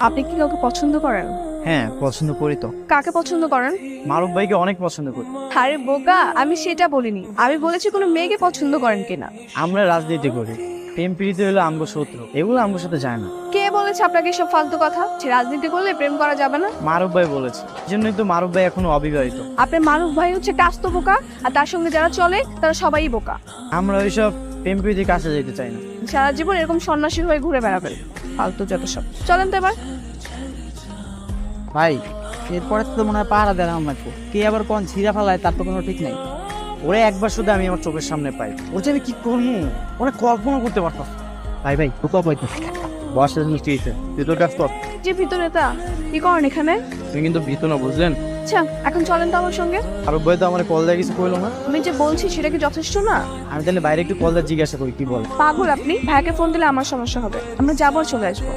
আপনি কি কাউকে পছন্দ করেন? হ্যাঁ, পছন্দ করি তো। কাকে পছন্দ করেন? মারুফ ভাইকে অনেক পছন্দ করি। আরে বোকা, আমি সেটা বলিনি। আমি বলেছি কোনো মেয়েকে পছন্দ করেন কিনা। আমরা রাজনীতি করি, প্রেম প্রীতি হলো আমগো শত্রু, এগুলো আমগোর সাথে যায় না। কে বলেছে আপনাকে সব ফালতু কথা? যে রাজনীতি করলে প্রেম করা যাবে না? মারুফ ভাই বলেছে, এই জন্যই তো মারুফ ভাই এখনো অবিবাহিত। আপনার মারুফ ভাই হচ্ছে কাস্ত বোকা, আর তার সঙ্গে যারা চলে তারা সবাই বোকা। আমরা ওইসব প্রেম প্রীতির কাছে যেতে চাই না। সারা জীবন এরকম সন্ন্যাসী হয়ে ঘুরে বেড়াবেন, ফালতু যত সব। চলেন তো এবার। ভাই এরপরে তো মনে হয় পাহারা দেওয়া লাগবে। কে আবার কোন ছিঁড়া ফেলায় তার তো কোনো ঠিক নেই। ওরে একবার শুধু আমি আমার চোখের সামনে পাই, ও যে আমি কি করবো ওরা কল্পনা করতে পারতাম। ভাই ভাই টোকা পাইতো বসের মিষ্টি হয়েছে, তুই তোর কাজ কর। যে ভিতরে তা কি করেন এখানে? তুমি কিন্তু ভীত না, বুঝলেন? আচ্ছা, এখন চলেন তো আমার সঙ্গে। মারুফ ভাই তো আমার কল দিয়ে কিছু কইলো না। আমি যে বলছি সেটা কি যথেষ্ট না? আমি তাহলে বাইরে একটু কল দিয়ে জিজ্ঞাসা করি কি বলে। পাগল আপনি? ভাইকে ফোন দিলে আমার সমস্যা হবে। আমরা যাবো আর চলে আসবো।